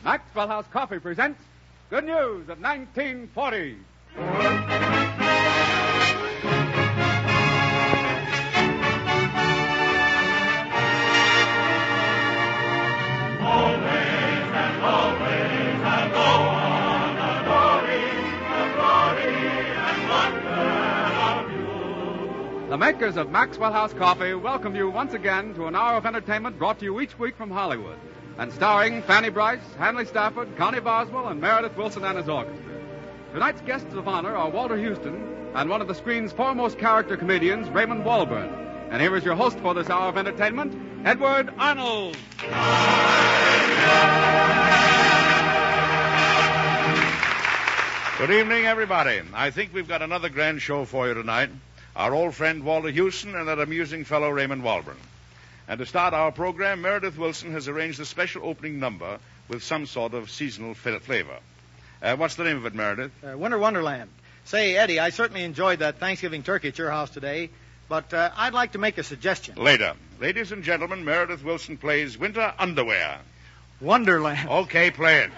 Maxwell House Coffee presents Good News of 1940. The makers of Maxwell House Coffee welcome you once again to an hour of entertainment brought to you each week from Hollywood and starring Fanny Bryce, Hanley Stafford, Connie Boswell, and Meredith Wilson and his orchestra. Tonight's guests of honor are Walter Huston and one of the screen's foremost character comedians, Raymond Walburn. And here is your host for this hour of entertainment, Edward Arnold. Good evening, everybody. I think we've got another grand show for you tonight. Our old friend Walter Huston and that amusing fellow Raymond Walburn. And to start our program, Meredith Wilson has arranged a special opening number with some sort of seasonal flavor. What's the name of it, Meredith? Winter Wonderland. Say, Eddie, I certainly enjoyed that Thanksgiving turkey at your house today, but I'd like to make a suggestion. Later. Ladies and gentlemen, Meredith Wilson plays Winter Underwear. Wonderland. Okay, play it.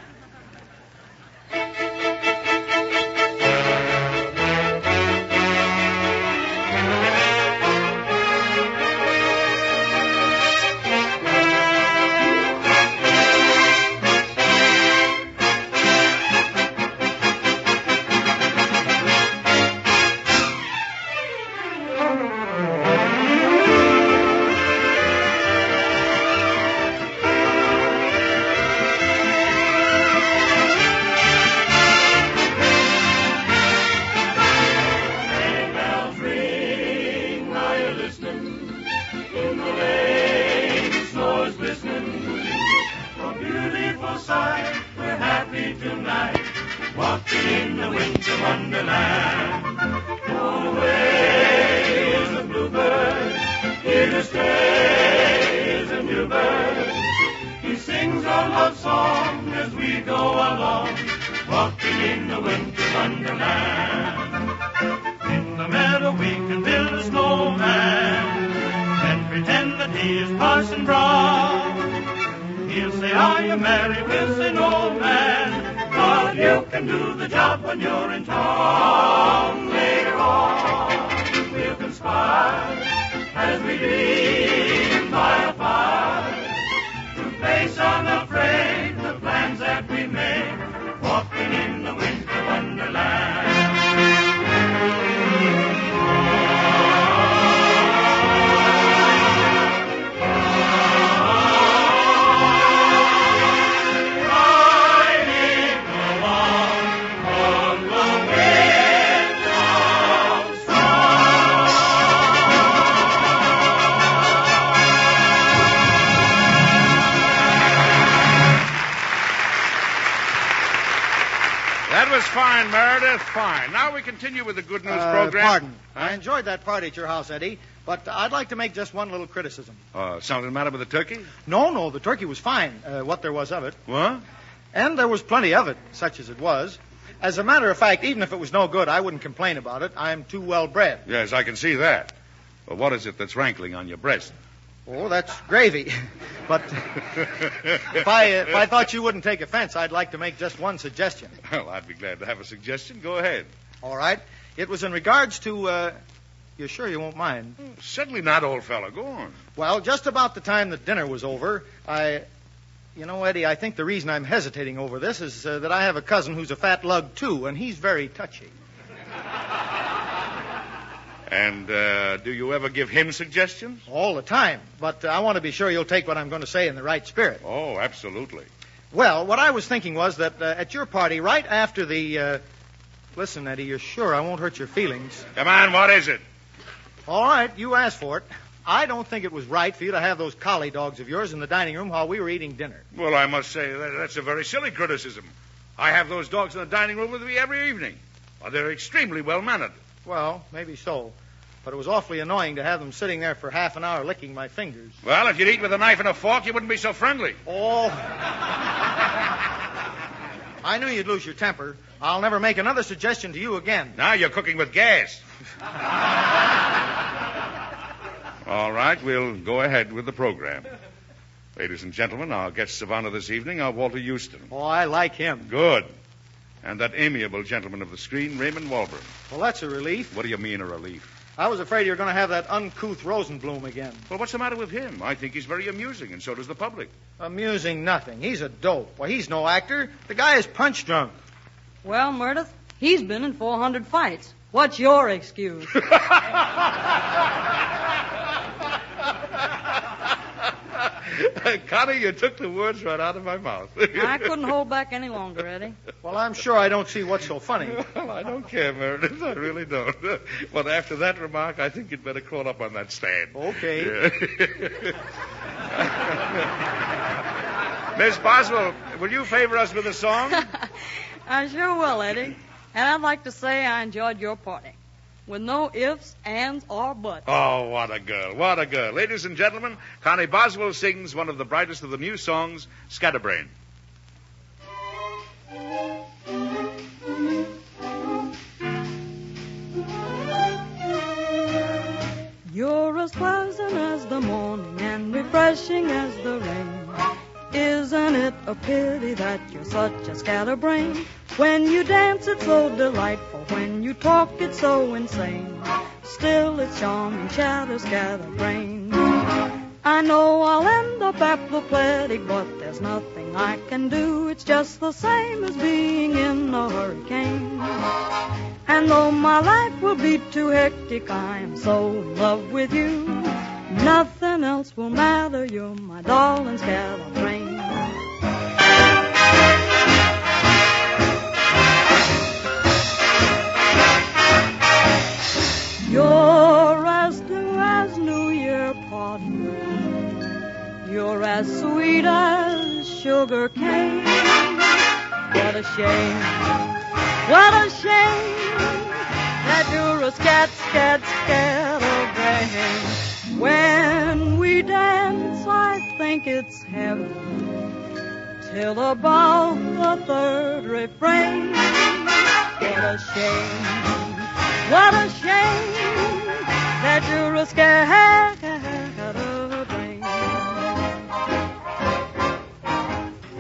Fine, Meredith, fine. Now we continue with the Good News program. Pardon. Huh? I enjoyed that party at your house, Eddie, but I'd like to make just one little criticism. Something the matter with the turkey? No, the turkey was fine, what there was of it. What? And there was plenty of it, such as it was. As a matter of fact, even if it was no good, I wouldn't complain about it. I'm too well bred. Yes, I can see that. But what is it that's rankling on your breast? Oh, that's gravy. But if I thought you wouldn't take offense, I'd like to make just one suggestion. Well, I'd be glad to have a suggestion. Go ahead. All right. It was in regards to, you're sure you won't mind? Certainly not, old fellow. Go on. Well, just about the time that dinner was over, You know, Eddie, I think the reason I'm hesitating over this is that I have a cousin who's a fat lug, too, and he's very touchy. And do you ever give him suggestions? All the time. But I want to be sure you'll take what I'm going to say in the right spirit. Oh, absolutely. Well, what I was thinking was that at your party, right after the... Listen, Eddie, you're sure I won't hurt your feelings? Come on, what is it? All right, you asked for it. I don't think it was right for you to have those collie dogs of yours in the dining room while we were eating dinner. Well, I must say, that's a very silly criticism. I have those dogs in the dining room with me every evening. Well, they're extremely well-mannered. Well, maybe so. But it was awfully annoying to have them sitting there for half an hour licking my fingers. Well, if you'd eat with a knife and a fork, you wouldn't be so friendly. Oh. I knew you'd lose your temper. I'll never make another suggestion to you again. Now you're cooking with gas. All right, we'll go ahead with the program. Ladies and gentlemen, our guests of honor this evening are Walter Huston. Oh, I like him. Good. And that amiable gentleman of the screen, Raymond Walburn. Well, that's a relief. What do you mean, a relief? I was afraid you were going to have that uncouth Rosenblum again. Well, what's the matter with him? I think he's very amusing, and so does the public. Amusing nothing. He's a dope. Why, he's no actor. The guy is punch drunk. Well, Meredith, he's been in 400 fights. What's your excuse? Connie, you took the words right out of my mouth. I couldn't hold back any longer, Eddie. Well, I'm sure I don't see what's so funny. Well, I don't care, Meredith. I really don't. But after that remark, I think you'd better crawl up on that stand. Okay. Yeah. Miss Boswell, will you favor us with a song? I sure will, Eddie. And I'd like to say I enjoyed your party. With no ifs, ands, or buts. Oh, what a girl. What a girl. Ladies and gentlemen, Connie Boswell sings one of the brightest of the new songs, Scatterbrain. You're as pleasant as the morning and refreshing as the rain. Isn't it a pity that you're such a scatterbrain? When you dance, it's so delightful. When you talk, it's so insane. Still, it's charming, scatterbrain. I know I'll end up apoplectic, but there's nothing I can do. It's just the same as being in a hurricane. And though my life will be too hectic, I am so in love with you. Nothing else will matter. You're my darling scatterbrain. You're as new as New Year pudding. You're as sweet as sugar cane. What a shame, what a shame that you're a scatterbrain. When we dance, I think it's heaven, till about the third refrain. What a shame, what a shame that you're a scatterbrain.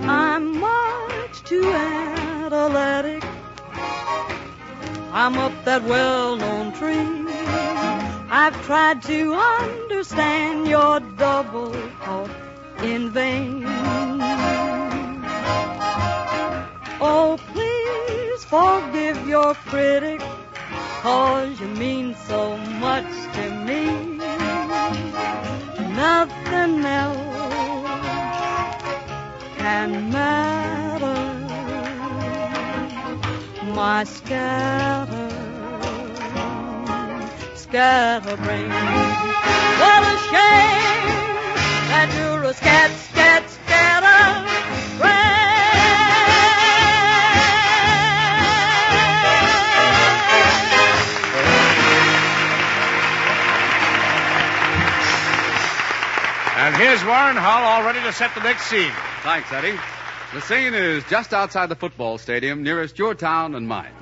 I'm much too athletic. I'm up that well-known tree. I've tried to understand your double talk in vain. Oh, please forgive your critic, 'cause you mean so much to me. Nothing else can matter. My scatterbrain. What a shame that you're a scatterbrain. And here's Warren Hull all ready to set the next scene. Thanks, Eddie. The scene is just outside the football stadium nearest your town and mine.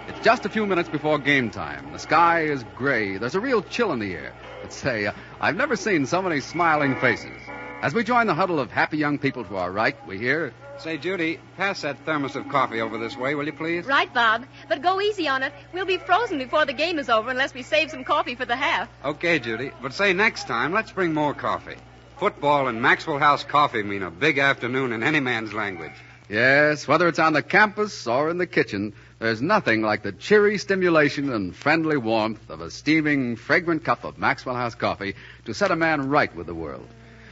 It's just a few minutes before game time. The sky is gray. There's a real chill in the air. But say, I've never seen so many smiling faces. As we join the huddle of happy young people to our right, we hear... Say, Judy, pass that thermos of coffee over this way, will you please? Right, Bob. But go easy on it. We'll be frozen before the game is over unless we save some coffee for the half. Okay, Judy. But say, next time, let's bring more coffee. Football and Maxwell House coffee mean a big afternoon in any man's language. Yes, whether it's on the campus or in the kitchen, there's nothing like the cheery stimulation and friendly warmth of a steaming, fragrant cup of Maxwell House coffee to set a man right with the world.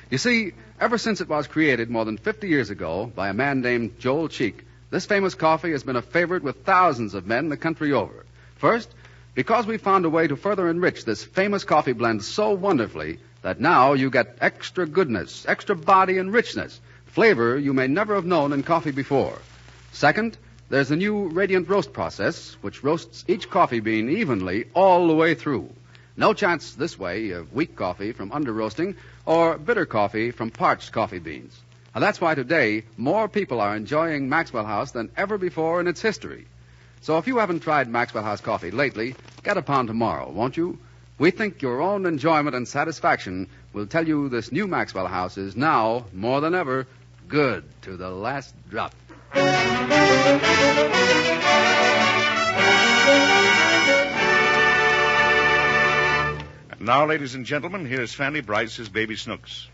You see, ever since it was created more than 50 years ago by a man named Joel Cheek, this famous coffee has been a favorite with thousands of men the country over. First, because we found a way to further enrich this famous coffee blend so wonderfully that now you get extra goodness, extra body and richness, flavor you may never have known in coffee before. Second, there's a new radiant roast process which roasts each coffee bean evenly all the way through. No chance this way of weak coffee from under-roasting or bitter coffee from parched coffee beans. And that's why today more people are enjoying Maxwell House than ever before in its history. So if you haven't tried Maxwell House coffee lately, get a pound tomorrow, won't you? We think your own enjoyment and satisfaction will tell you this new Maxwell House is now, more than ever, good to the last drop. And now, ladies and gentlemen, here's Fanny Bryce's Baby Snooks.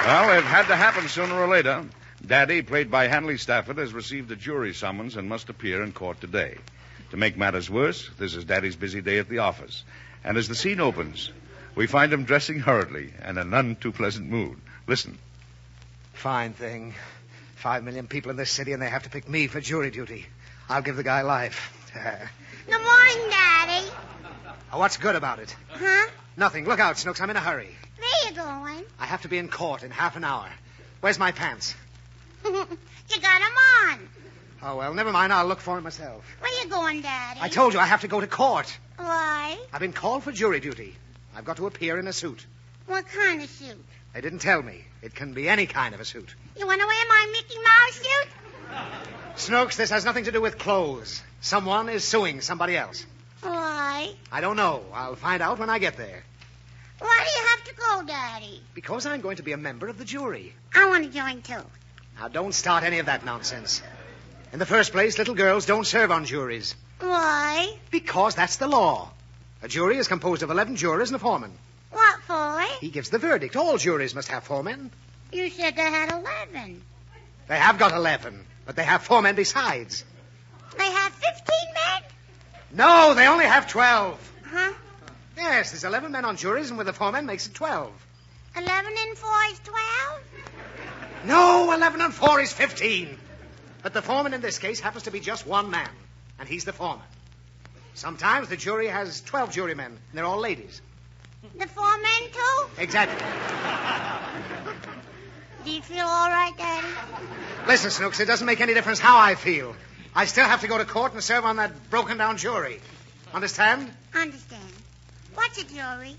Well, it had to happen sooner or later. Daddy, played by Hanley Stafford, has received a jury summons and must appear in court today. To make matters worse, this is Daddy's busy day at the office. And as the scene opens, we find him dressing hurriedly and in a none too pleasant mood. Listen. Fine thing. 5 million people in this city, and they have to pick me for jury duty. I'll give the guy life. Good morning, Daddy. What's good about it? Huh? Nothing. Look out, Snooks. I'm in a hurry. Where you going? I have to be in court in half an hour. Where's my pants? You got 'em on. Oh, well, never mind. I'll look for them myself. Where you going, Daddy? I told you I have to go to court. Why? I've been called for jury duty. I've got to appear in a suit. What kind of suit? They didn't tell me. It can be any kind of a suit. You want to wear my Mickey Mouse suit? Snooks, this has nothing to do with clothes. Someone is suing somebody else. Why? I don't know. I'll find out when I get there. Why do you have to go, Daddy? Because I'm going to be a member of the jury. I want to join, too. Now, don't start any of that nonsense. In the first place, little girls don't serve on juries. Why? Because that's the law. A jury is composed of 11 jurors and a foreman. What for? He gives the verdict. All juries must have foremen. You said they had 11. They have got 11, but they have foremen besides. They have 15 men? No, they only have 12. Huh? Yes, there's 11 men on juries, and with the foreman makes it 12. 11 and 4 is 12? No, 11 and 4 is 15. But the foreman in this case happens to be just one man, and he's the foreman. Sometimes the jury has 12 jurymen, and they're all ladies. The 4 men, too? Exactly. Do you feel all right, Daddy? Listen, Snooks, it doesn't make any difference how I feel. I still have to go to court and serve on that broken-down jury. Understand? Understand. What's a jury?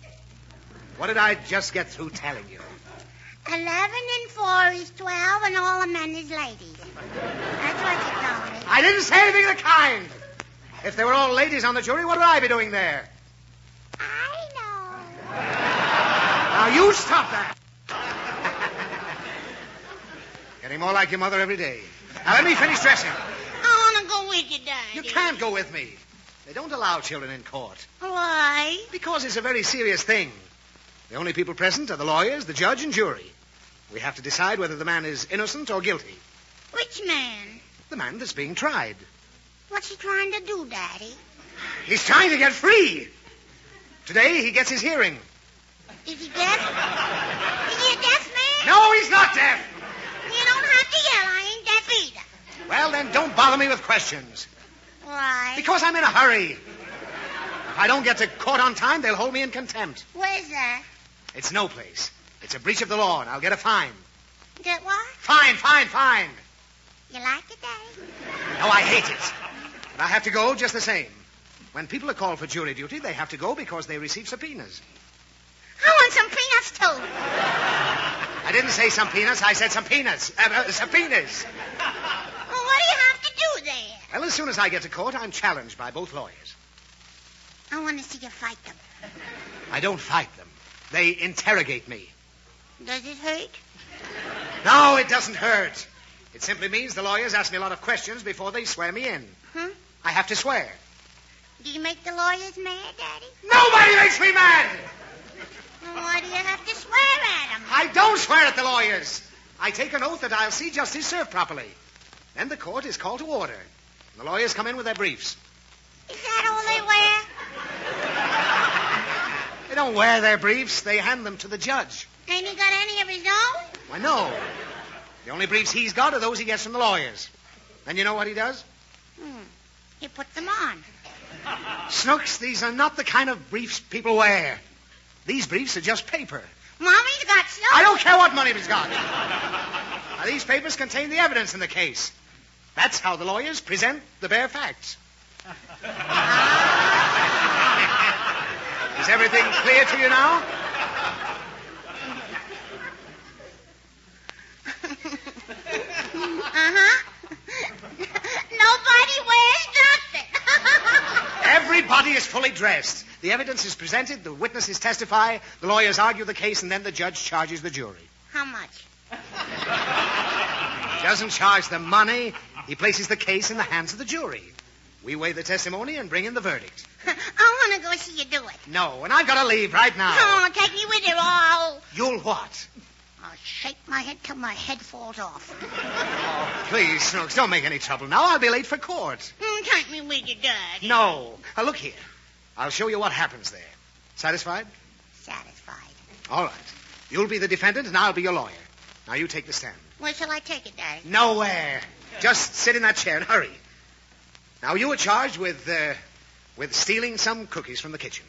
What did I just get through telling you? 11 and 4 is 12, and all the men is ladies. That's what you told me. I didn't say anything of the kind. If there were all ladies on the jury, what would I be doing there? I know. Now, you stop that. Getting more like your mother every day. Now, let me finish dressing. I want to go with you, Daddy. You can't go with me. They don't allow children in court. Why? Because it's a very serious thing. The only people present are the lawyers, the judge, and jury. We have to decide whether the man is innocent or guilty. Which man? The man that's being tried. What's he trying to do, Daddy? He's trying to get free. Today, he gets his hearing. Is he deaf? Is he a deaf man? No, he's not deaf. You don't have to yell. I ain't deaf either. Well, then don't bother me with questions. Why? Because I'm in a hurry. If I don't get to court on time, they'll hold me in contempt. Where's that? It's no place. It's a breach of the law, and I'll get a fine. Get what? Fine. You like it, Daddy? No, I hate it. But I have to go just the same. When people are called for jury duty, they have to go because they receive subpoenas. I want some peanuts, too. I didn't say some peanuts. I said some peanuts. Subpoenas. Well, what do you have to do there? Well, as soon as I get to court, I'm challenged by both lawyers. I want to see you fight them. I don't fight them. They interrogate me. Does it hurt? No, it doesn't hurt. It simply means the lawyers ask me a lot of questions before they swear me in. Huh? I have to swear. Do you make the lawyers mad, Daddy? Nobody makes me mad! Well, why do you have to swear at them? I don't swear at the lawyers. I take an oath that I'll see justice served properly. Then the court is called to order. The lawyers come in with their briefs. Is that all they wear? They don't wear their briefs. They hand them to the judge. Ain't he got any of his own? Why, no. The only briefs he's got are those he gets from the lawyers. Then you know what he does? He puts them on. Snooks, these are not the kind of briefs people wear. These briefs are just paper. Mommy's got some. I don't care what money he's got. Now, these papers contain the evidence in the case. That's how the lawyers present the bare facts. Is everything clear to you now? Uh-huh. Nobody wears nothing. body is fully dressed. The evidence is presented, the witnesses testify, the lawyers argue the case, and then the judge charges the jury. How much? He doesn't charge them money. He places the case in the hands of the jury. We weigh the testimony and bring in the verdict. I want to go see you do it. No, and I've got to leave right now. Oh, take me with you, all. You'll what? I'll shake my head till my head falls off. Oh, please, Snooks, don't make any trouble now. I'll be late for court. Take me with you, Dad. No. Now, look here. I'll show you what happens there. Satisfied? Satisfied. All right. You'll be the defendant, and I'll be your lawyer. Now, you take the stand. Where shall I take it, Daddy? Nowhere. Just sit in that chair and hurry. Now, you were charged with stealing some cookies from the kitchen.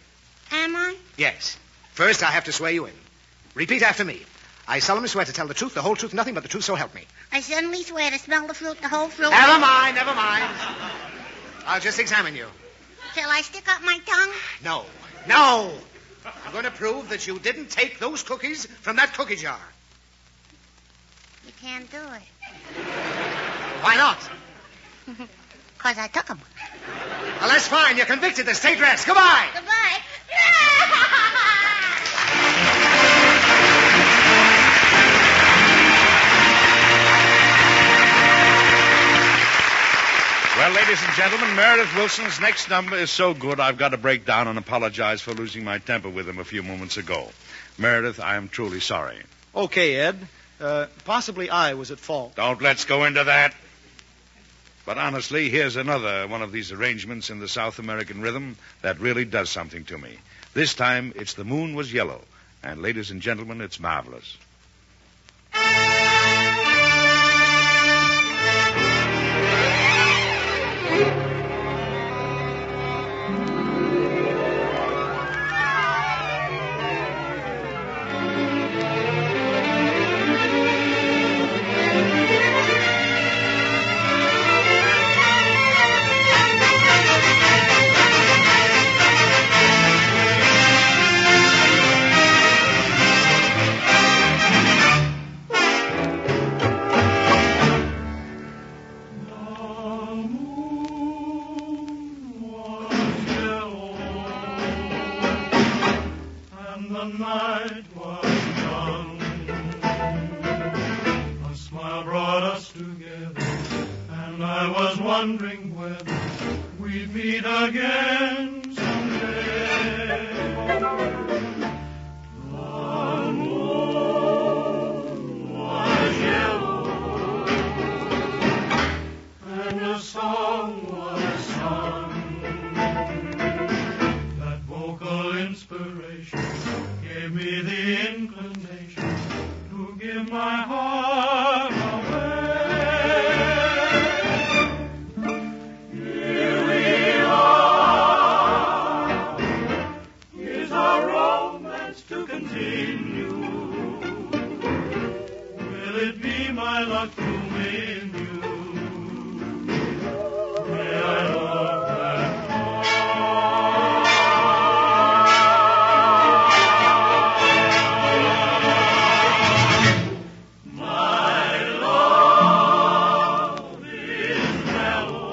Am I? Yes. First, I have to swear you in. Repeat after me. I solemnly swear to tell the truth, the whole truth, nothing but the truth, so help me. I solemnly swear to smell the fruit, the whole fruit. Never mind. I'll just examine you. Shall I stick up my tongue? No. I'm going to prove that you didn't take those cookies from that cookie jar. You can't do it. Why not? 'Cause I took them. Well, that's fine. You're convicted. Then stay dressed. Goodbye. Goodbye. Well, ladies and gentlemen, Meredith Wilson's next number is so good I've got to break down and apologize for losing my temper with him a few moments ago. Meredith, I am truly sorry. Okay, Ed. Possibly I was at fault. Don't let's go into that. But honestly, here's another one of these arrangements in the South American rhythm that really does something to me. This time, it's The Moon Was Yellow. And ladies and gentlemen, it's marvelous. Wondering whether we'd meet again someday. The moon was yellow, and a song was sung. That vocal inspiration gave me the inclination to give my heart away. My luck to win you. May I love that song. My love is mellow,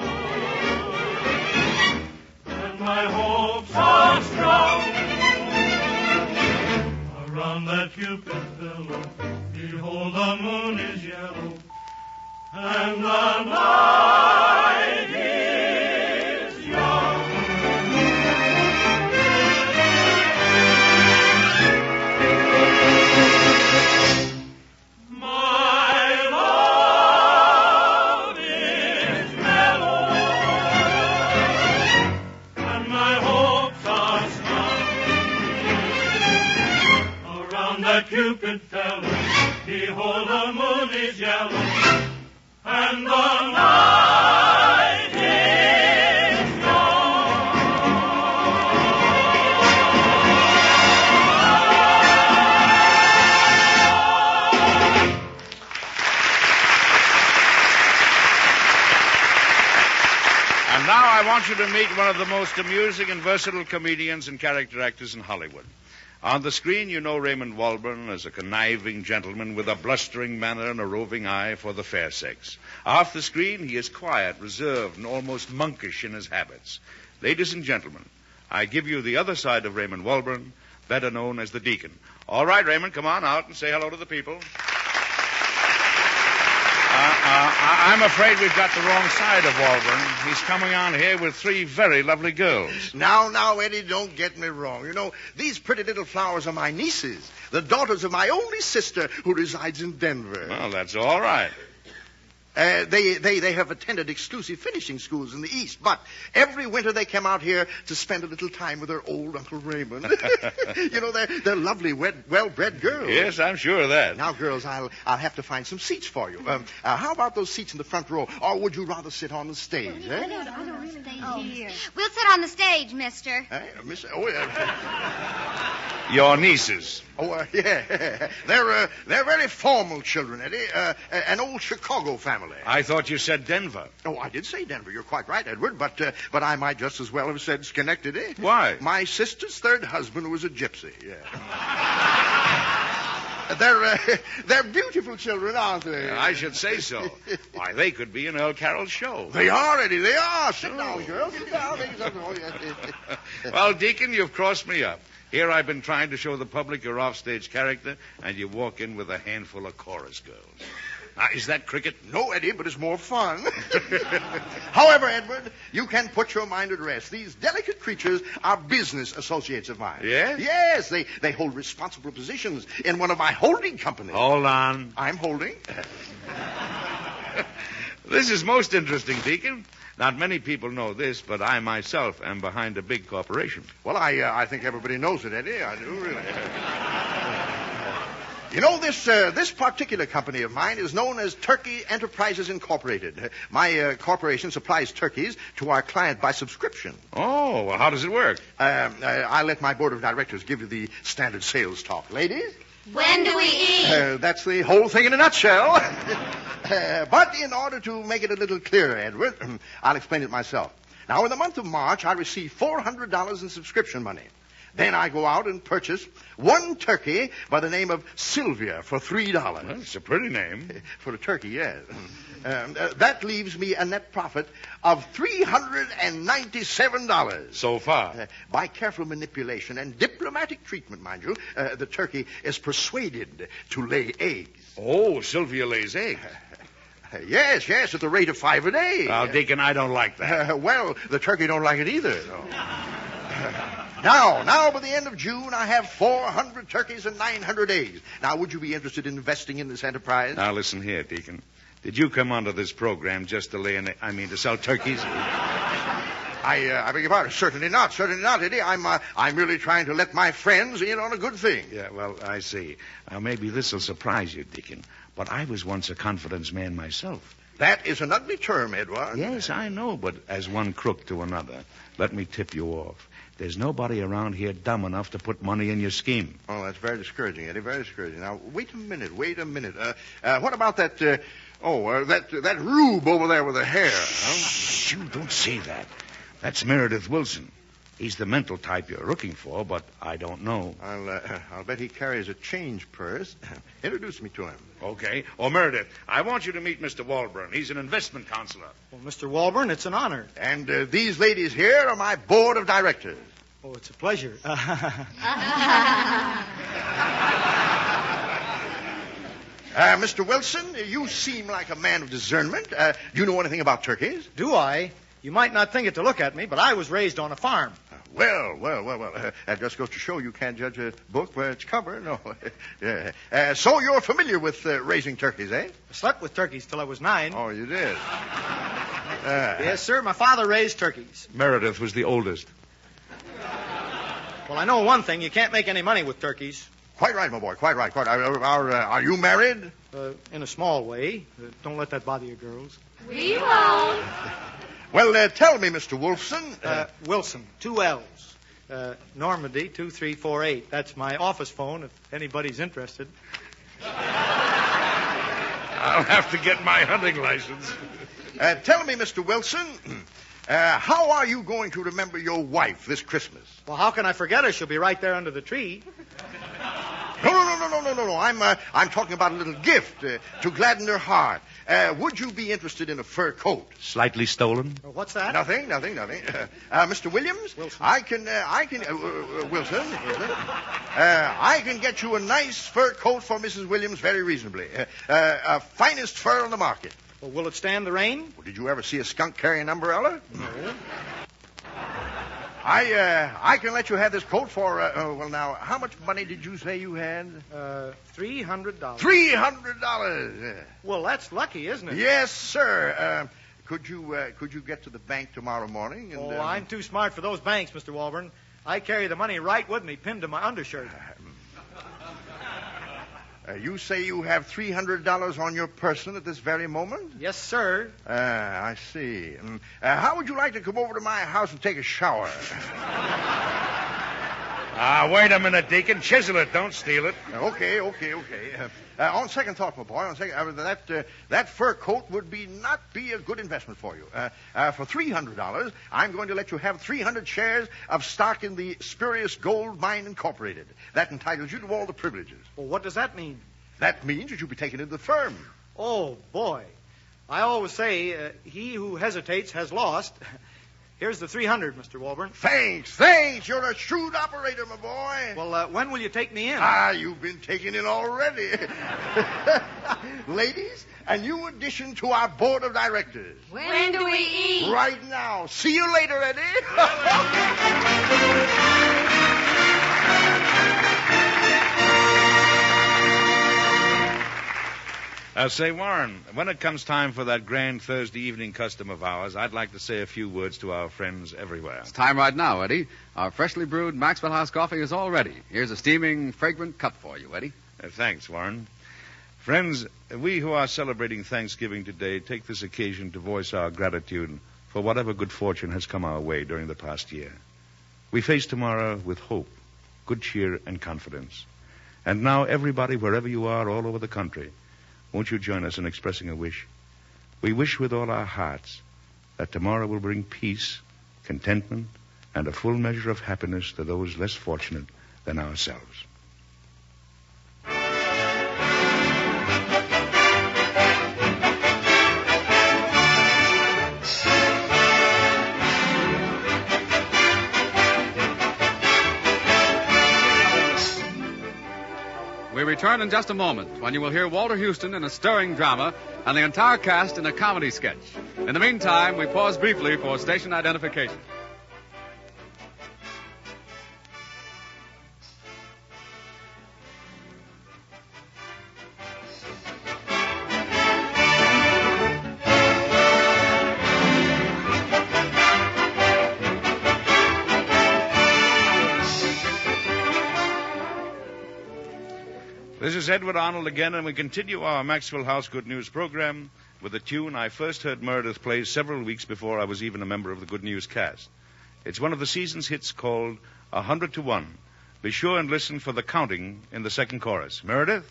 and my hopes are strong. Around that Cupid pillow, behold, the moon is yellow, and the night is young. My love is mellow, and my hopes are strong. Around that Cupid fellow, behold, the moon is yellow, and the night is young. And now I want you to meet one of the most amusing and versatile comedians and character actors in Hollywood. On the screen, you know Raymond Walburn as a conniving gentleman with a blustering manner and a roving eye for the fair sex. Off the screen, he is quiet, reserved, and almost monkish in his habits. Ladies and gentlemen, I give you the other side of Raymond Walburn, better known as the Deacon. All right, Raymond, come on out and say hello to the people. I'm afraid we've got the wrong side of Walburn. He's coming on here with 3 very lovely girls. Now, Eddie, don't get me wrong. You know, these pretty little flowers are my nieces, the daughters of my only sister who resides in Denver. Well, that's all right. They have attended exclusive finishing schools in the East, but every winter they come out here to spend a little time with their old Uncle Raymond. You know, they're lovely, well-bred girls. Yes, I'm sure of that. Now, girls, I'll have to find some seats for you. How about those seats in the front row, or would you rather sit on the stage? I don't stay here. We'll sit on the stage, mister. Miss? Oh, yeah. Your nieces. Oh, yeah. They're very formal children, Eddie. An old Chicago family. I thought you said Denver. Oh, I did say Denver. You're quite right, Edward. But I might just as well have said Schenectady. Why? My sister's third husband was a gypsy. Yeah. They're beautiful children, aren't they? I should say so. Why, they could be in Earl Carroll's show. They are, Eddie. They are. Sit down, girls. Sit down. Well, Deacon, you've crossed me up. Here I've been trying to show the public your offstage character, and you walk in with a handful of chorus girls. Now, is that cricket? No, Eddie, but it's more fun. However, Edward, you can put your mind at rest. These delicate creatures are business associates of mine. Yes? Yes, they hold responsible positions in one of my holding companies. Hold on. I'm holding. This is most interesting, Deacon. Not many people know this, but I myself am behind a big corporation. Well, I think everybody knows it, Eddie. I do, really. You know, this particular company of mine is known as Turkey Enterprises Incorporated. My corporation supplies turkeys to our client by subscription. Oh, well, how does it work? I'll let my board of directors give you the standard sales talk. Ladies? When do we eat? That's the whole thing in a nutshell. But in order to make it a little clearer, Edward, I'll explain it myself. Now, in the month of March, I receive $400 in subscription money. Then I go out and purchase one turkey by the name of Sylvia for $3. Well, it's a pretty name. For a turkey, yes. That leaves me a net profit of $397. So far. By careful manipulation and diplomatic treatment, mind you, the turkey is persuaded to lay eggs. Oh, Sylvia lays eggs. Yes, at the rate of 5 a day. Now, Deacon, I don't like that. Well, the turkey don't like it either. No. Now, by the end of June, I have 400 turkeys and 900 eggs. Now, would you be interested in investing in this enterprise? Now, listen here, Deacon. Did you come onto this program just to to sell turkeys? I beg your pardon. Certainly not, Eddie. I'm really trying to let my friends in on a good thing. Yeah, well, I see. Now, maybe this will surprise you, Deacon, but I was once a confidence man myself. That is an ugly term, Edward. Yes, I know, but as one crook to another, let me tip you off. There's nobody around here dumb enough to put money in your scheme. Oh, that's very discouraging, Eddie, very discouraging. Now, wait a minute. What about that rube over there with the hair? Shh, you don't say that. That's Meredith Wilson. He's the mental type you're looking for, but I don't know. I'll bet he carries a change purse. Introduce me to him. Okay. Oh, Meredith, I want you to meet Mr. Walburn. He's an investment counselor. Well, Mr. Walburn, it's an honor. And these ladies here are my board of directors. Oh, it's a pleasure. Mr. Wilson, you seem like a man of discernment. Do you know anything about turkeys? Do I? You might not think it to look at me, but I was raised on a farm. Well. That just goes to show you can't judge a book by its cover. No. Yeah. So you're familiar with raising turkeys, eh? I slept with turkeys till I was 9. Oh, you did? Yes, sir. My father raised turkeys. Meredith was the oldest. Well, I know one thing. You can't make any money with turkeys. Quite right, my boy. Quite right. Are you married? In a small way. Don't let that bother you, girls. We won't. Well, tell me, Mr. Wolfson. Wilson, 2 L's. Normandy, 2348. That's my office phone if anybody's interested. I'll have to get my hunting license. Tell me, Mr. Wilson, how are you going to remember your wife this Christmas? Well, how can I forget her? She'll be right there under the tree. No. No. I'm talking about a little gift to gladden their heart. Would you be interested in a fur coat? Slightly stolen? What's that? Nothing. Mr. Williams? Wilson. Wilson. I can get you a nice fur coat for Mrs. Williams very reasonably. Finest fur on the market. Well, will it stand the rain? Well, did you ever see a skunk carry an umbrella? No. I can let you have this coat for, well, now, how much money did you say you had? $300. $300. Well, that's lucky, isn't it? Yes, sir. Could you get to the bank tomorrow morning? And, I'm too smart for those banks, Mr. Walburn. I carry the money right with me, pinned to my undershirt. You say you have $300 on your person at this very moment? Yes, sir. I see. How would you like to come over to my house and take a shower? Wait a minute, Deacon. Chisel it. Don't steal it. Okay. On second thought, my boy, that fur coat would not be a good investment for you. For $300, I'm going to let you have 300 shares of stock in the Spurious Gold Mine Incorporated. That entitles you to all the privileges. Well, what does that mean? That means that you'll be taken into the firm. Oh, boy. I always say, he who hesitates has lost. Here's the 300, Mr. Walburn. Thanks. You're a shrewd operator, my boy. Well, when will you take me in? You've been taken in already. Ladies, a new addition to our board of directors. When do we eat? Right now. See you later, Eddie. Say, Warren, when it comes time for that grand Thursday evening custom of ours, I'd like to say a few words to our friends everywhere. It's time right now, Eddie. Our freshly brewed Maxwell House coffee is all ready. Here's a steaming, fragrant cup for you, Eddie. Thanks, Warren. Friends, we who are celebrating Thanksgiving today take this occasion to voice our gratitude for whatever good fortune has come our way during the past year. We face tomorrow with hope, good cheer, and confidence. And now, everybody, wherever you are, all over the country, won't you join us in expressing a wish? We wish with all our hearts that tomorrow will bring peace, contentment, and a full measure of happiness to those less fortunate than ourselves. We return in just a moment when you will hear Walter Huston in a stirring drama and the entire cast in a comedy sketch. In the meantime, we pause briefly for station identification. This is Edward Arnold again, and we continue our Maxwell House Good News program with a tune I first heard Meredith play several weeks before I was even a member of the Good News cast. It's one of the season's hits called 100 to 1. Be sure and listen for the counting in the second chorus. Meredith?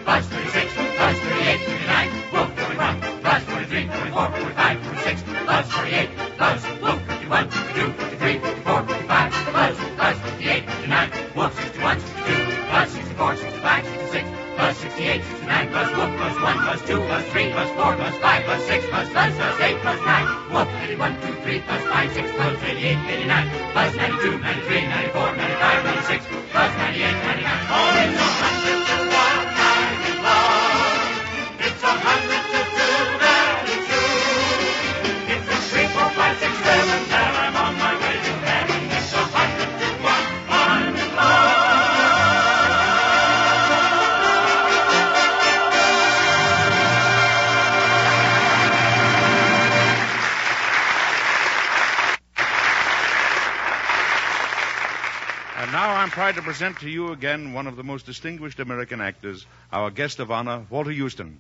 Plus 36, plus 38, 39, 43, 44, 4 plus 5 plus 6 plus 8 plus 9. Whoop, 81, 2, 3 plus 5, 6 plus 88, 89. Plus 92, 93, 94, 95, 96. Plus 98, 99. Oh, it's 100 to 1 I'm in love. It's 100 to 2 that is true. It's a 3, 4, 5, 6, 7 that I'm on my way to heaven. It's 100 to 1 I'm in love. And now I'm proud to present to you again one of the most distinguished American actors, our guest of honor, Walter Huston.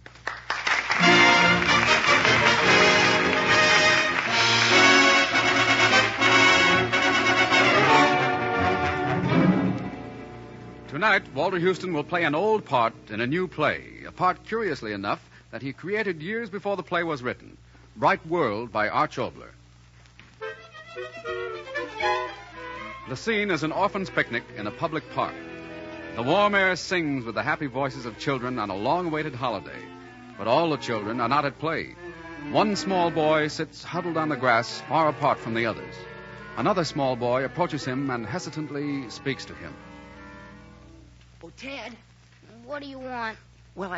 Tonight, Walter Huston will play an old part in a new play, a part, curiously enough, that he created years before the play was written, Bright World by Arch Obler. The scene is an orphan's picnic in a public park. The warm air sings with the happy voices of children on a long-awaited holiday. But all the children are not at play. One small boy sits huddled on the grass, far apart from the others. Another small boy approaches him and hesitantly speaks to him. Oh, Ted. What do you want? Well,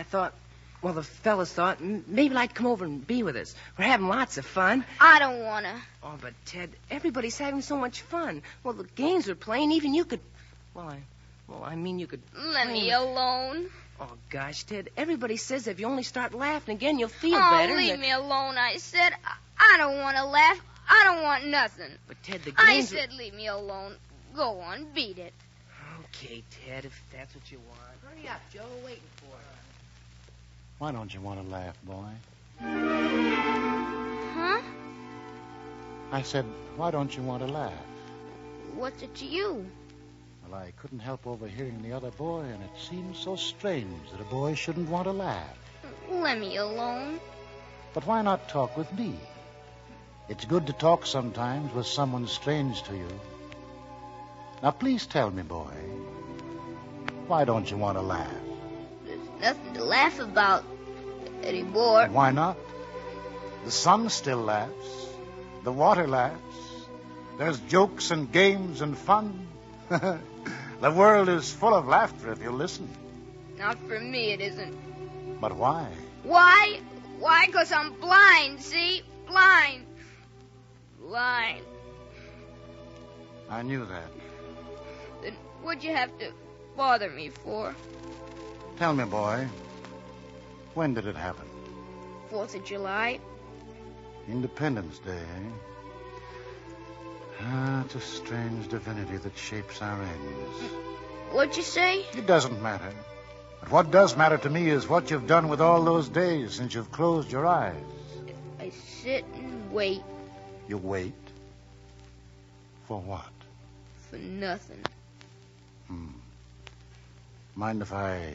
the fellas thought maybe I'd come over and be with us. We're having lots of fun. I don't want to. Oh, but Ted, everybody's having so much fun. Well, the games are playing. Even you could. I mean, you could. Let me alone. Oh, gosh, Ted, everybody says if you only start laughing again, you'll feel Oh, better. leave me alone, I said. I don't want to laugh. I don't want nothing. But, Ted, the I games... said leave me alone. Go on, beat it. Okay, Ted, if that's what you want. Hurry up, Joe. We're waiting for it. Why don't you want to laugh, boy? Huh? I said, why don't you want to laugh? What's it to you? Well, I couldn't help overhearing the other boy, and it seems so strange that a boy shouldn't want to laugh. Let me alone. But why not talk with me? It's good to talk sometimes with someone strange to you. Now, please tell me, boy, why don't you want to laugh? There's nothing to laugh about anymore. Why not? The sun still laughs. The water laughs. There's jokes and games and fun. The world is full of laughter if you listen. Not for me, it isn't. But why? Why? Why? 'Cause I'm blind, see? Blind. Blind. I knew that. Then what'd you have to bother me for? Tell me, boy, when did it happen? 4th of July. Independence Day, eh? Ah, it's a strange divinity that shapes our ends. What'd you say? It doesn't matter. But what does matter to me is what you've done with all those days since you've closed your eyes. I sit and wait. You wait? For what? For nothing. Mind if I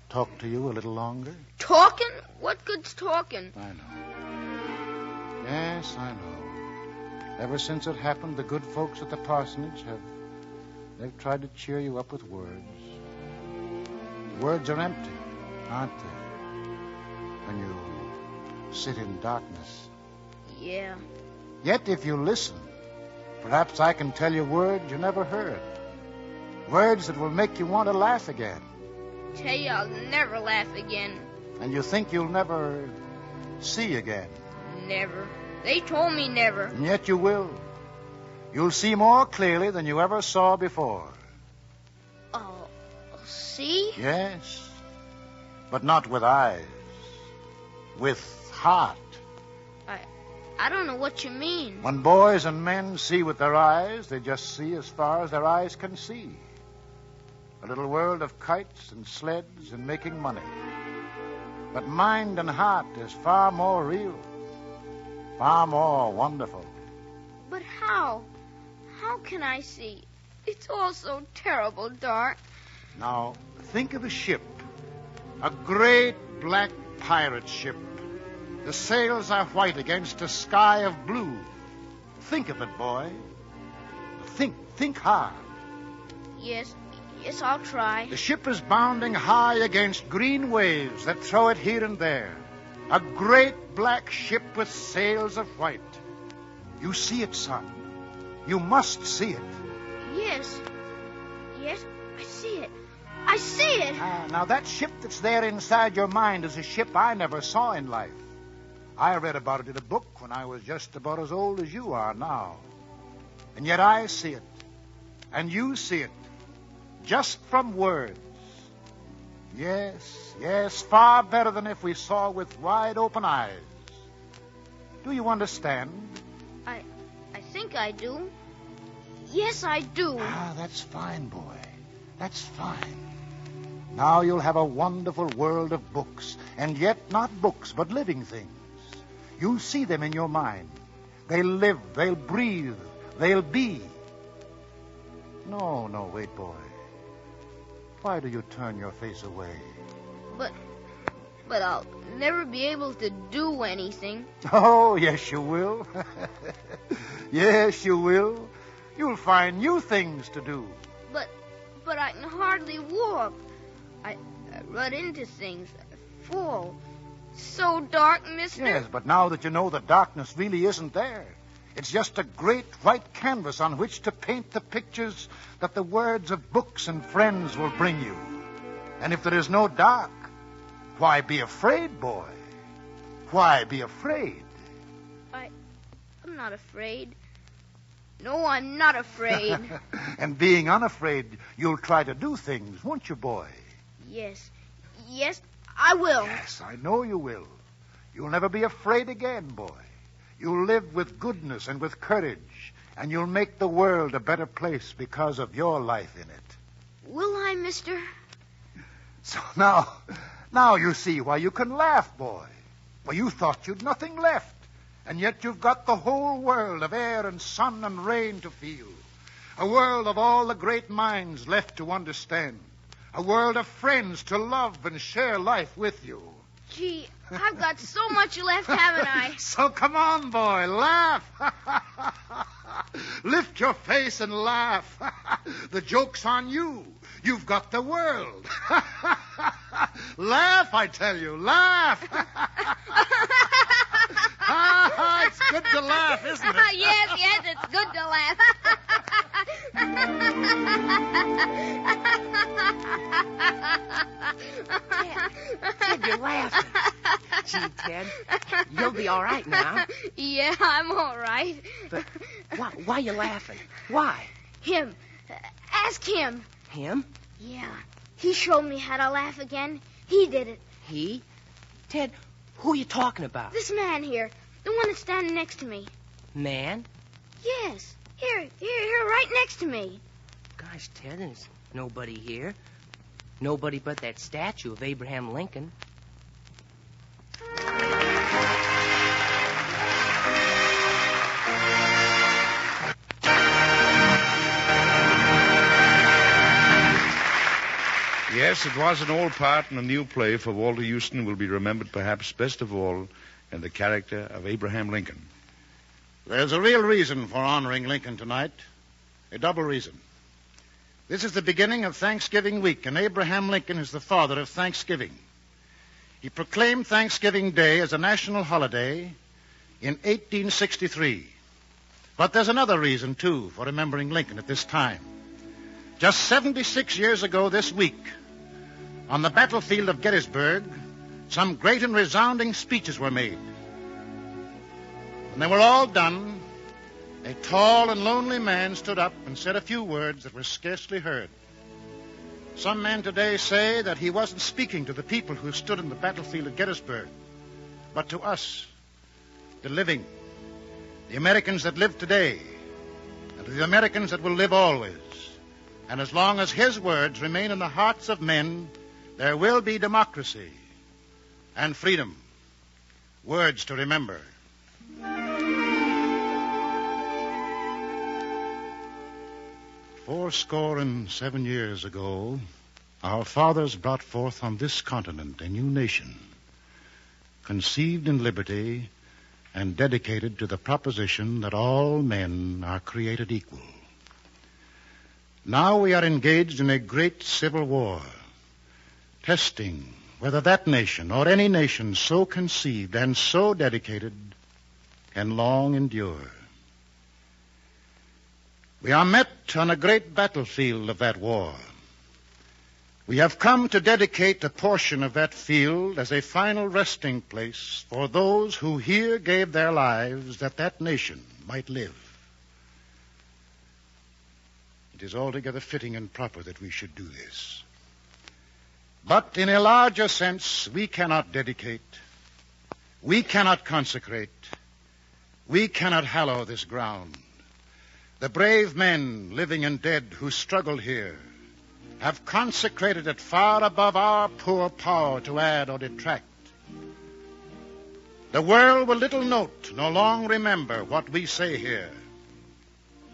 talk to you a little longer? Talking? What good's talking? I know. Yes, I know. Ever since it happened, the good folks at the parsonage they've tried to cheer you up with words. Words are empty, aren't they? When you sit in darkness. Yeah. Yet if you listen, perhaps I can tell you words you never heard. Words that will make you want to laugh again. Tell you I'll never laugh again. And you think you'll never see again. Never. They told me never. And yet you will. You'll see more clearly than you ever saw before. Oh, see? Yes. But not with eyes. With heart. I don't know what you mean. When boys and men see with their eyes, they just see as far as their eyes can see. A little world of kites and sleds and making money. But mind and heart is far more real. Far more wonderful. But how? How can I see? It's all so terrible dark. Now, think of a ship. A great black pirate ship. The sails are white against a sky of blue. Think of it, boy. Think hard. Yes, I'll try. The ship is bounding high against green waves that throw it here and there. A great black ship with sails of white. You see it, son. You must see it. Yes. Yes, I see it. I see it. Now, that ship that's there inside your mind is a ship I never saw in life. I read about it in a book when I was just about as old as you are now. And yet I see it. And you see it. Just from words. Yes, far better than if we saw with wide open eyes. Do you understand? I think I do. Yes, I do. That's fine, boy. That's fine. Now you'll have a wonderful world of books, and yet not books, but living things. You'll see them in your mind. They'll live, they'll breathe, they'll be. No, wait, boy. Why do you turn your face away? But I'll never be able to do anything. Oh, yes, you will. Yes, you will. You'll find new things to do. But I can hardly walk. I run into things. I fall. So dark, mister. Yes, but now that you know the darkness really isn't there, it's just a great white canvas on which to paint the pictures that the words of books and friends will bring you. And if there is no dark, why be afraid, boy? Why be afraid? I'm not afraid. No, I'm not afraid. And being unafraid, you'll try to do things, won't you, boy? Yes, I will. Yes, I know you will. You'll never be afraid again, boy. You'll live with goodness and with courage, and you'll make the world a better place because of your life in it. Will I, mister? So now you see why you can laugh, boy. Well, you thought you'd nothing left, and yet you've got the whole world of air and sun and rain to feel. A world of all the great minds left to understand. A world of friends to love and share life with you. Gee, I've got so much left, haven't I? So come on, boy, laugh. Lift your face and laugh. The joke's on you. You've got the world. Laugh, I tell you, laugh. It's good to laugh, isn't it? Yes, it's good to laugh. Ted, you're laughing. Gee, Ted, you'll be all right now. Yeah, I'm all right. But why are you laughing? Why? Him. Ask him. Him? Yeah. He showed me how to laugh again. He did it. He? Ted, who are you talking about? This man here. The one that's standing next to me. Man? Yes. Here, right next to me. Gosh, Ted, there's nobody here. Nobody but that statue of Abraham Lincoln. Yes, it was an old part in a new play, for Walter Huston will be remembered perhaps best of all in the character of Abraham Lincoln. There's a real reason for honoring Lincoln tonight. A double reason. This is the beginning of Thanksgiving week, and Abraham Lincoln is the father of Thanksgiving. He proclaimed Thanksgiving Day as a national holiday in 1863. But there's another reason, too, for remembering Lincoln at this time. Just 76 years ago this week, on the battlefield of Gettysburg, some great and resounding speeches were made. When they were all done, a tall and lonely man stood up and said a few words that were scarcely heard. Some men today say that he wasn't speaking to the people who stood in the battlefield of Gettysburg, but to us, the living, the Americans that live today, and to the Americans that will live always. And as long as his words remain in the hearts of men, there will be democracy and freedom. Words to remember. Fourscore and 7 years ago, our fathers brought forth on this continent a new nation, conceived in liberty and dedicated to the proposition that all men are created equal. Now we are engaged in a great civil war, testing, whether that nation or any nation so conceived and so dedicated can long endure. We are met on a great battlefield of that war. We have come to dedicate a portion of that field as a final resting place for those who here gave their lives that that nation might live. It is altogether fitting and proper that we should do this. But in a larger sense, we cannot dedicate, we cannot consecrate, we cannot hallow this ground. The brave men, living and dead, who struggled here, have consecrated it far above our poor power to add or detract. The world will little note, nor long remember what we say here,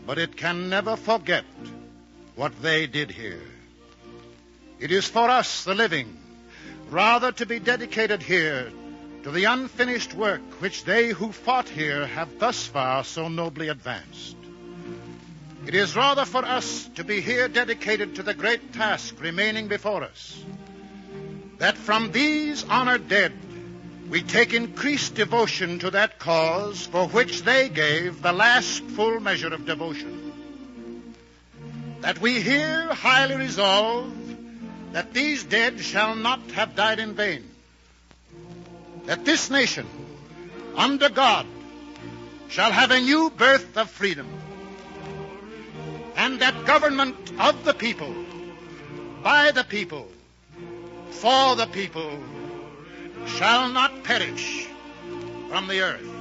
but it can never forget what they did here. It is for us, the living, rather to be dedicated here to the unfinished work which they who fought here have thus far so nobly advanced. It is rather for us to be here dedicated to the great task remaining before us, that from these honored dead we take increased devotion to that cause for which they gave the last full measure of devotion. That we here highly resolve that these dead shall not have died in vain. That this nation, under God, shall have a new birth of freedom. And that government of the people, by the people, for the people, shall not perish from the earth.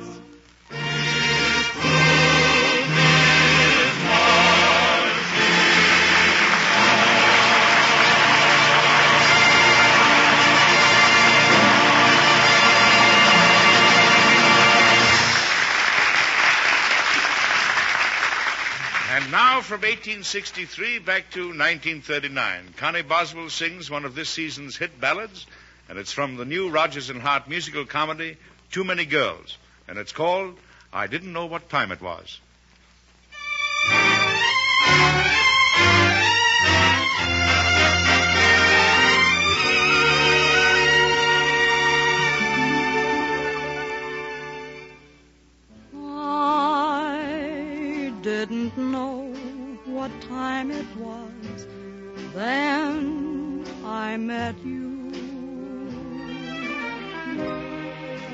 And now from 1863 back to 1939, Connie Boswell sings one of this season's hit ballads, and it's from the new Rodgers and Hart musical comedy, Too Many Girls, and it's called I Didn't Know What Time It Was. Didn't know what time it was, then I met you.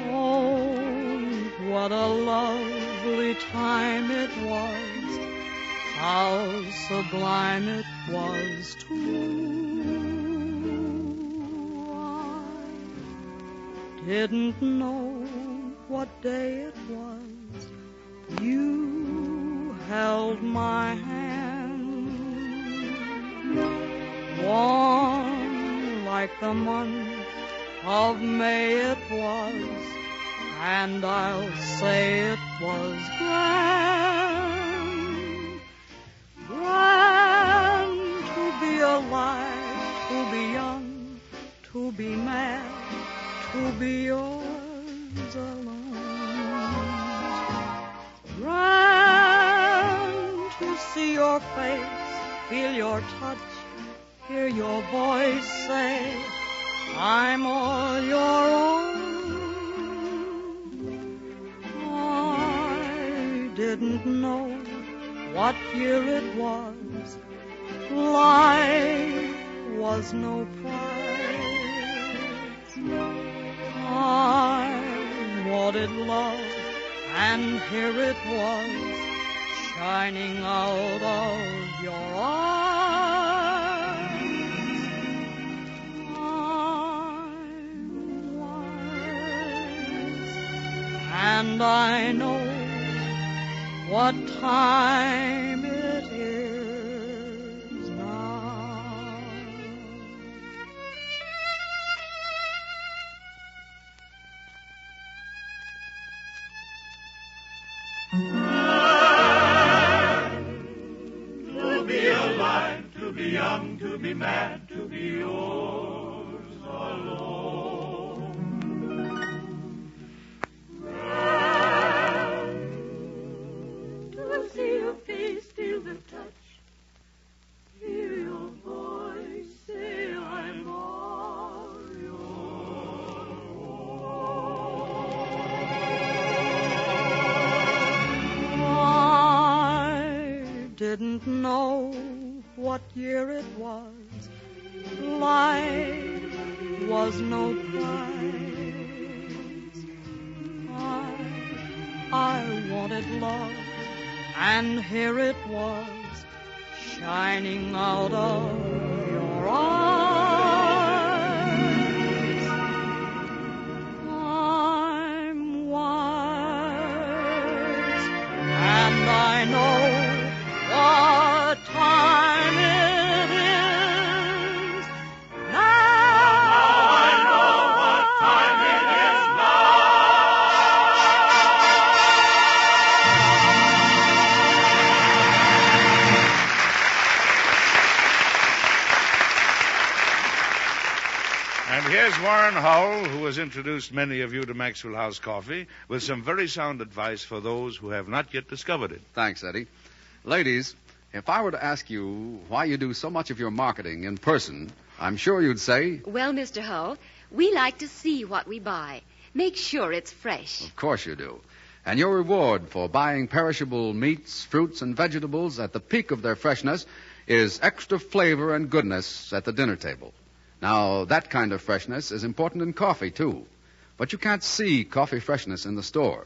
Oh, what a lovely time it was, how sublime it was too. I didn't know what day it was, you held my hand, warm like the month of May it was, and I'll say it was grand, grand to be alive, to be young, to be mad, to be yours alone. Grand to see your face, feel your touch, hear your voice say, I'm all your own. I didn't know what year it was, life was no prize. I wanted love, and here it was, shining out of your eyes. I'm wise, and I know what time it is now. To be alive, to be young, to be mad, to be yours alone. To see your face, feel the touch, hear your voice say I'm all yours. know what year it was. Life was no prize. I wanted love, and here it was, shining out of your eyes. I'm wise, and I know what time it is now. I know what time it is And here's Warren Howell, who has introduced many of you to Maxwell House Coffee, with some very sound advice for those who have not yet discovered it. Thanks, Eddie. Ladies, if I were to ask you why you do so much of your marketing in person, I'm sure you'd say... Well, Mr. Hull, we like to see what we buy. Make sure it's fresh. Of course you do. And your reward for buying perishable meats, fruits, and vegetables at the peak of their freshness is extra flavor and goodness at the dinner table. Now, that kind of freshness is important in coffee, too. But you can't see coffee freshness in the store.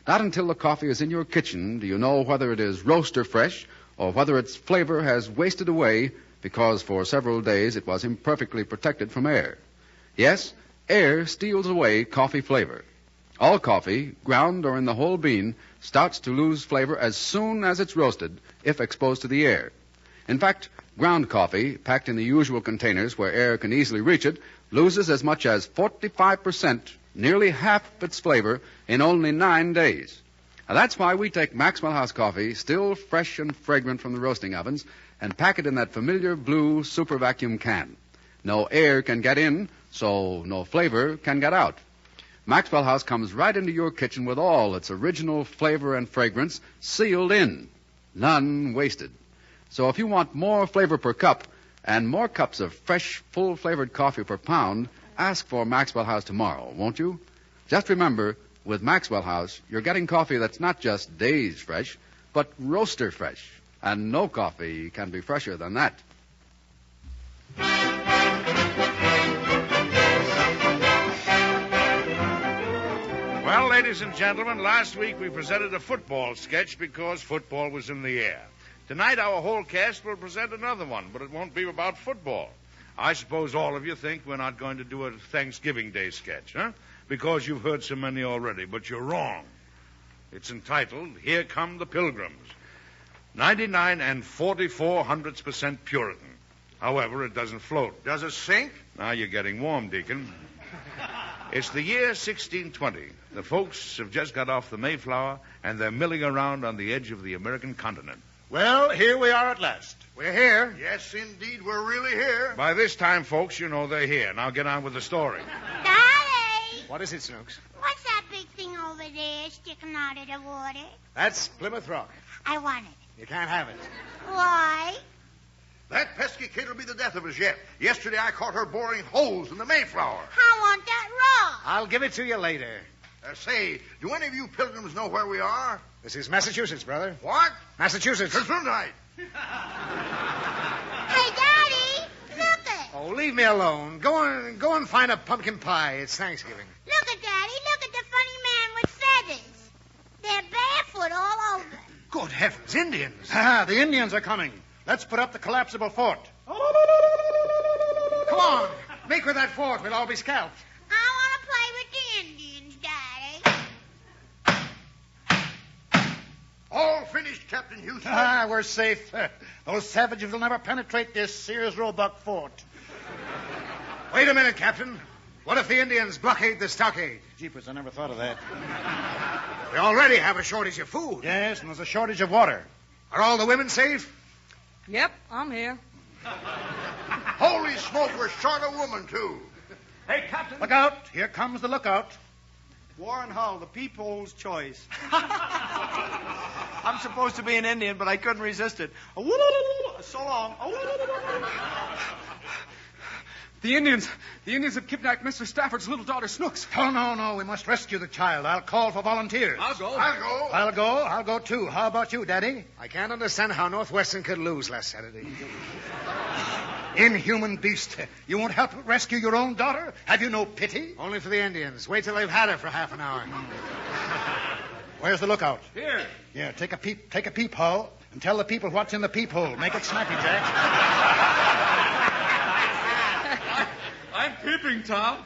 Not until the coffee is in your kitchen do you know whether it is roaster fresh or whether its flavor has wasted away because for several days it was imperfectly protected from air. Yes, air steals away coffee flavor. All coffee, ground or in the whole bean, starts to lose flavor as soon as it's roasted if exposed to the air. In fact, ground coffee, packed in the usual containers where air can easily reach it, loses as much as 45%, nearly half its flavor, in only 9 days. Now, that's why we take Maxwell House coffee, still fresh and fragrant from the roasting ovens, and pack it in that familiar blue super vacuum can. No air can get in, so no flavor can get out. Maxwell House comes right into your kitchen with all its original flavor and fragrance sealed in, none wasted. So if you want more flavor per cup and more cups of fresh, full-flavored coffee per pound, ask for Maxwell House tomorrow, won't you? Just remember, with Maxwell House, you're getting coffee that's not just days fresh, but roaster fresh. And no coffee can be fresher than that. Well, ladies and gentlemen, last week we presented a football sketch because football was in the air. Tonight our whole cast will present another one, but it won't be about football. I suppose all of you think we're not going to do a Thanksgiving Day sketch, huh? Because you've heard so many already, but you're wrong. It's entitled, Here Come the Pilgrims. 99 44% Puritan. However, it doesn't float. Does it sink? Now you're getting warm, Deacon. It's the year 1620. The folks have just got off the Mayflower, and they're milling around on the edge of the American continent. Well, here we are at last. We're here. Yes, indeed, we're really here. By this time, folks, you know they're here. Now get on with the story. Daddy! What is it, Snooks? What's that big thing over there sticking out of the water? That's Plymouth Rock. I want it. You can't have it. Why? That pesky kid will be the death of us yet. Yesterday I caught her boring holes in the Mayflower. I want that rock. I'll give it to you later. Say, do any of you pilgrims know where we are? This is Massachusetts, brother. What? Massachusetts. Gesundheit. Hey, Daddy, look it. Oh, leave me alone. Go and find a pumpkin pie. It's Thanksgiving. Look at Daddy. Look at the funny man with feathers. They're barefoot all over. Good heavens, Indians. Ah, the Indians are coming. Let's put up the collapsible fort. Come on. Make with that fort. We'll all be scalped. I want to play with the Indians, Daddy. All finished, Captain Huston. Ah, we're safe. Those savages will never penetrate this Sears Roebuck fort. Wait a minute, Captain. What if the Indians blockade the stockade? Jeepers, I never thought of that. We already have a shortage of food. Yes, and there's a shortage of water. Are all the women safe? Yep, I'm here. Holy smoke, we're short a woman, too. Hey, Captain. Look out. Here comes the lookout. Warren Hull, the people's choice. I'm supposed to be an Indian, but I couldn't resist it. So long. The Indians have kidnapped Mr. Stafford's little daughter, Snooks. Oh, no. We must rescue the child. I'll call for volunteers. I'll go. I'll go, too. How about you, Daddy? I can't understand how Northwestern could lose last Saturday. Inhuman beast. You won't help rescue your own daughter? Have you no pity? Only for the Indians. Wait till they've had her for half an hour. Where's the lookout? Here. Yeah, take a peep, Hull, and tell the people what's in the peephole. Make it snappy, Jack. I'm peeping, Tom.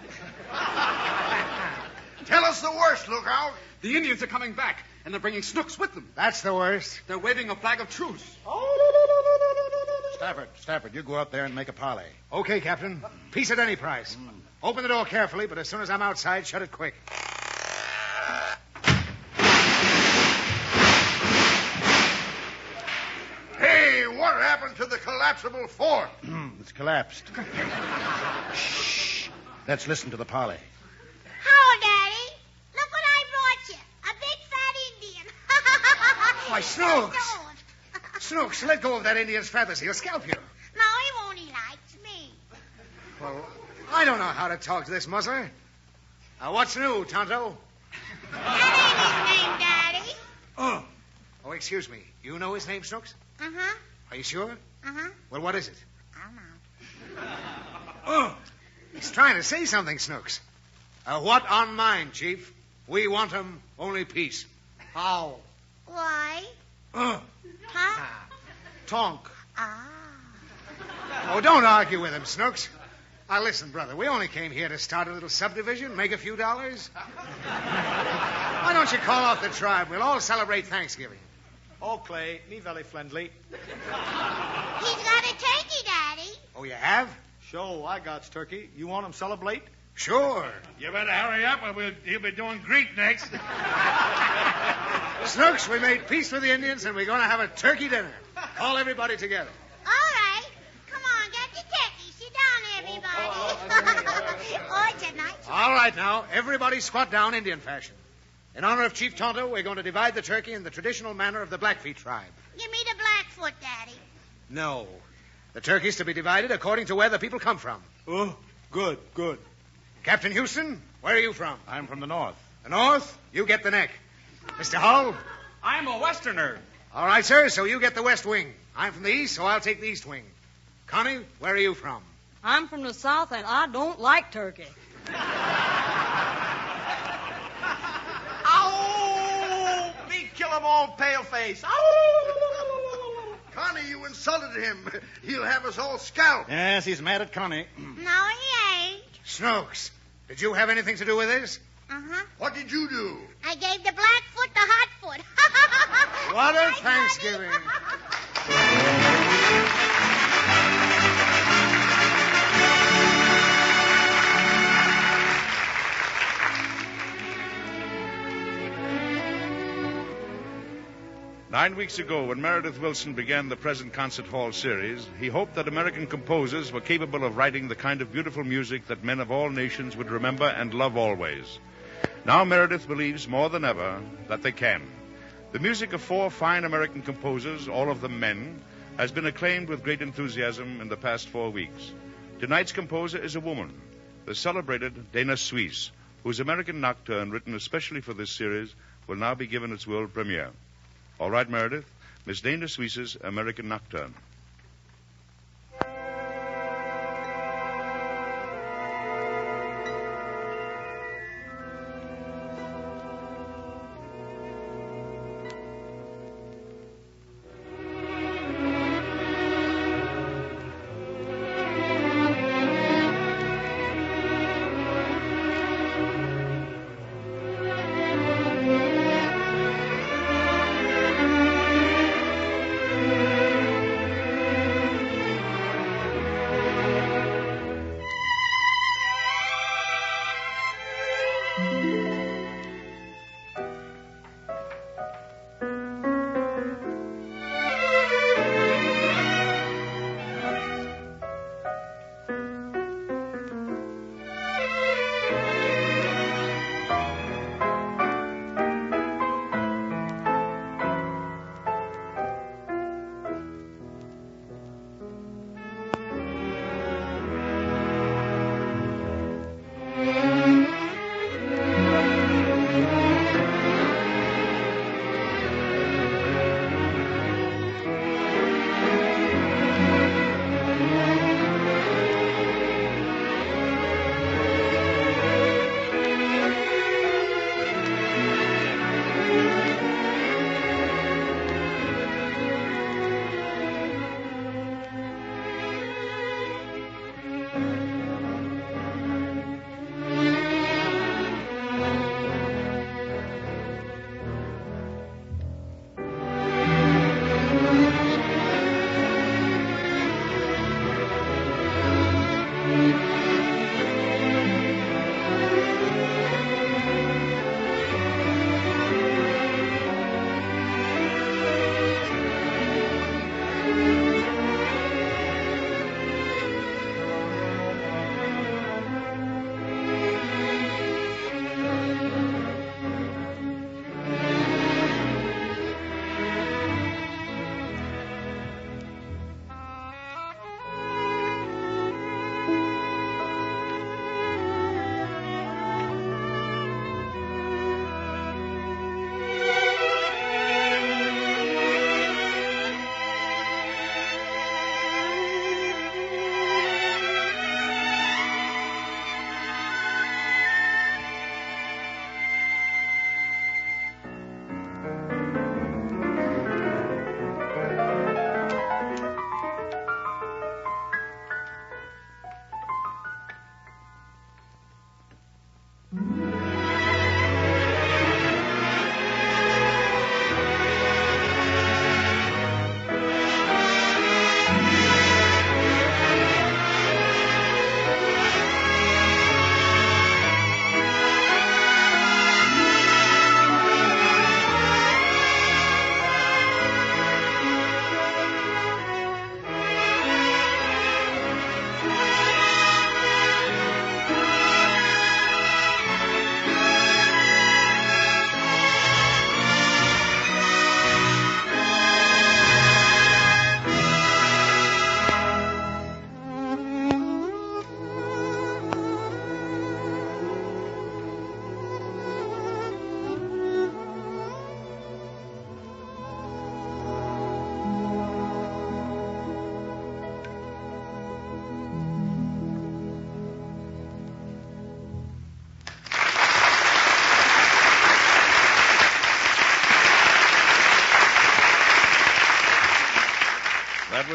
Tell us the worst, lookout. The Indians are coming back, and they're bringing Snooks with them. That's the worst. They're waving a flag of truce. Stafford, you go out there and make a parley. Okay, Captain. Peace at any price. Open the door carefully, but as soon as I'm outside, shut it quick. Hey, what happened to the collapsible fort? It's collapsed. Shh. Let's listen to the parley. Hello, Daddy. Look what I brought you. A big fat Indian. Why, Snooks! Snooks, let go of that Indian's feathers. He'll scalp you. No, he won't. He likes me. Well, I don't know how to talk to this muzzler. What's new, Tonto? That ain't his name, Daddy. Oh, excuse me. You know his name, Snooks? Uh-huh. Are you sure? Uh-huh. Well, what is it? I don't know. He's trying to say something, Snooks. What on mine, Chief? We want 'em only peace. How? Why? Huh? Tonk. Oh, don't argue with him, Snooks. Now, listen, brother, we only came here to start a little subdivision, make a few dollars. Why don't you call off the tribe? We'll all celebrate Thanksgiving. Oh, Clay, me very friendly. He's got a turkey, Daddy. Oh, you have? Sure, I got turkey. You want him celebrate? Sure. You better hurry up, or he'll be doing Greek next. Snooks, we made peace with the Indians, and we're going to have a turkey dinner. Call everybody together. All right. Come on, get your turkey. Sit down, everybody. Oh, it's a nice one. All right, now, everybody squat down Indian fashion. In honor of Chief Tonto, we're going to divide the turkey in the traditional manner of the Blackfeet tribe. Give me the Blackfoot, Daddy. No. The turkey's to be divided according to where the people come from. Oh, good. Captain Huston, where are you from? I'm from the north. The north? You get the neck. Mr. Hull? I'm a Westerner. All right, sir, so you get the west wing. I'm from the east, so I'll take the east wing. Connie, where are you from? I'm from the South, and I don't like turkey. Ow! Me kill 'em all, paleface. Ow! Connie, you insulted him. He'll have us all scalped. Yes, he's mad at Connie. No, he ain't. Snooks, did you have anything to do with this? Uh-huh. What did you do? I gave the Blackfoot the hot foot. What a Thanksgiving. 9 weeks ago, when Meredith Willson began the present concert hall series, he hoped that American composers were capable of writing the kind of beautiful music that men of all nations would remember and love always. Now Meredith believes more than ever that they can. The music of 4 fine American composers, all of them men, has been acclaimed with great enthusiasm in the past 4 weeks. Tonight's composer is a woman, the celebrated Dana Suisse, whose American Nocturne, written especially for this series, will now be given its world premiere. All right, Meredith, Miss Dana Suisse's American Nocturne.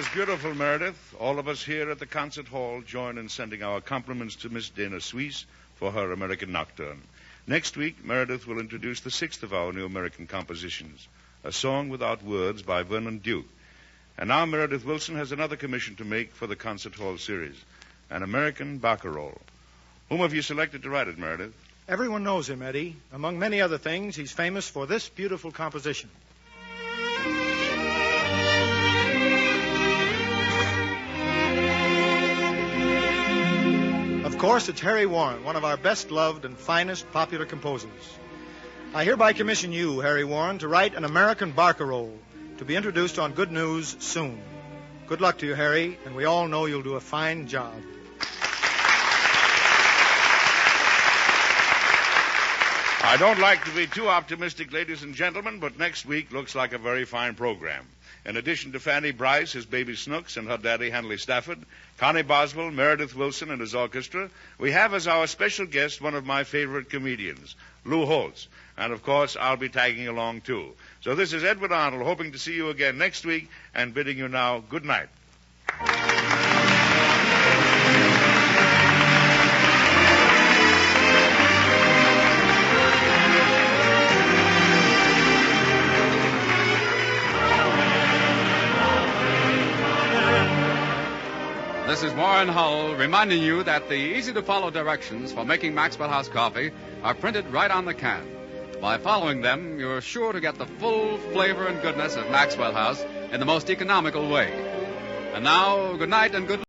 was beautiful, Meredith. All of us here at the concert hall join in sending our compliments to Miss Dana Suisse for her American Nocturne. Next week, Meredith will introduce the sixth of our new American compositions, A Song Without Words by Vernon Duke. And now Meredith Wilson has another commission to make for the concert hall series, an American barcarolle. Whom have you selected to write it, Meredith? Everyone knows him, Eddie. Among many other things, he's famous for this beautiful composition. Of course, it's Harry Warren, one of our best-loved and finest popular composers. I hereby commission you, Harry Warren, to write an American barcarolle to be introduced on Good News soon. Good luck to you, Harry, and we all know you'll do a fine job. I don't like to be too optimistic, ladies and gentlemen, but next week looks like a very fine program. In addition to Fanny Bryce, his baby Snooks, and her daddy, Hanley Stafford, Connie Boswell, Meredith Wilson, and his orchestra, we have as our special guest one of my favorite comedians, Lou Holtz. And, of course, I'll be tagging along, too. So this is Edward Arnold, hoping to see you again next week, and bidding you now good night. This is Warren Hull reminding you that the easy-to-follow directions for making Maxwell House coffee are printed right on the can. By following them, you're sure to get the full flavor and goodness of Maxwell House in the most economical way. And now, good night and good